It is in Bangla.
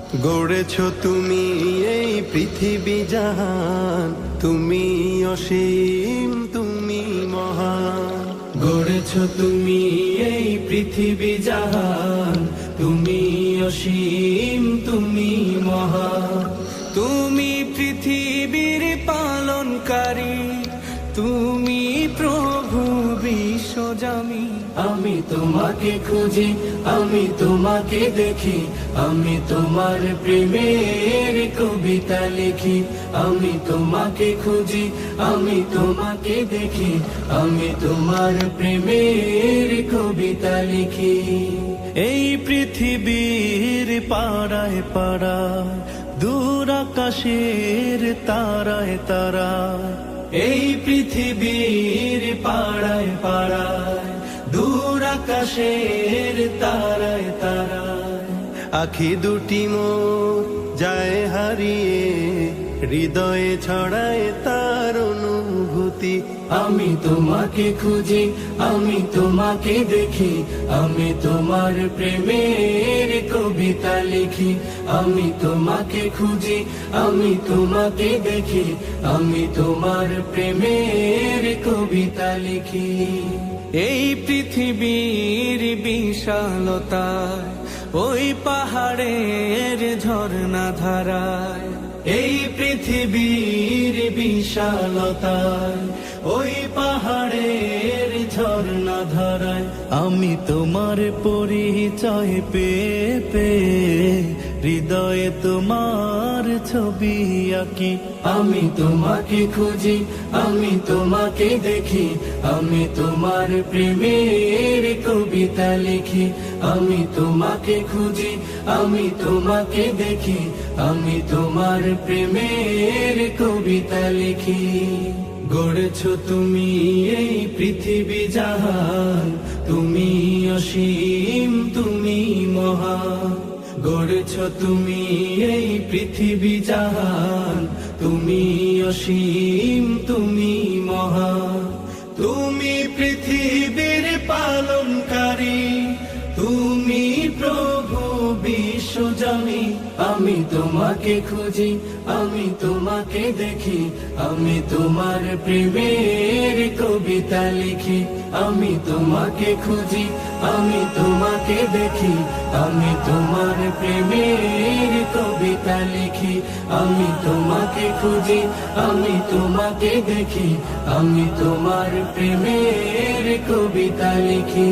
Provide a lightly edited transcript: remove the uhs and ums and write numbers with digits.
গড়েছো তুমি এই পৃথিবী জাহান, তুমি অসীম তুমি মহান। গড়েছো তুমি এই পৃথিবী জাহান, তুমি অসীম তুমি মহান। তুমি পৃথিবীর পালনকারী, তুমি প্রভু বিশ্বজামি। আমি তোমাকে খুঁজি, আমি তোমাকে দেখি, আমি তোমার প্রেমের কবিতা লিখি। আমি তোমাকে খুঁজি, আমি তোমাকে দেখি, আমি তোমার প্রেমের কবিতা লিখি। এই পৃথিবীর পাড়ায় পাড়ায়, দূর আকাশের তারায় তারায়, এই পৃথিবীর পাড়ায় পাড়ায়, দূর আকাশের তারায় তারায়। আখি দুটি মোর যায় হারিয়ে, হৃদয়ে ছড়ায় তার অনুভূতি। আমি তোমাকে খুঁজি, আমি তোমাকে দেখি, আমি তোমার প্রেমের কবিতা লিখি। আমি তোমাকে খুঁজি, আমি তোমাকে দেখি, আমি তোমার প্রেমের কবিতা লিখি। এই পৃথিবীর বিশালতায়, ওই পাহাড়ের ঝর্ণা ধারায়, এই পৃথিবীর বিশালতায়, ওই পাহাড়ের ঝর্ণা ধারায়, আমি তোমার পরিচয় পেয়ে পেয়ে হৃদয়ে তোমার ছবি আঁকি। আমি তোমাকে খুঁজি, আমি তোমাকে দেখি, আমি তোমার প্রেমের কবিতা লিখি। আমি তোমাকে খুঁজি, আমি তোমাকে দেখি, আমি তোমার প্রেমের কবিতা লিখি। গড়েছো তুমি এই পৃথিবী জাহান, তুমি অসীম তুমি মহান। গড়েছো তুমি এই পৃথিবী জাহান, তুমি অসীম তুমি মহান। তুমি পৃথিবীর পালনকারী, তুমি প্রভু বিশ্বজামি। আমি তোমাকে খুঁজি, আমি তোমাকে দেখি, আমি তোমার প্রেমের কবিতা লিখি। আমি তোমাকে খুঁজি, আমি তোমাকে দেখি, আমি তোমার প্রেমের কবিতা লিখি। আমি তোমাকে খুঁজি, আমি তোমাকে দেখি, আমি তোমার প্রেমের কবিতা লিখি।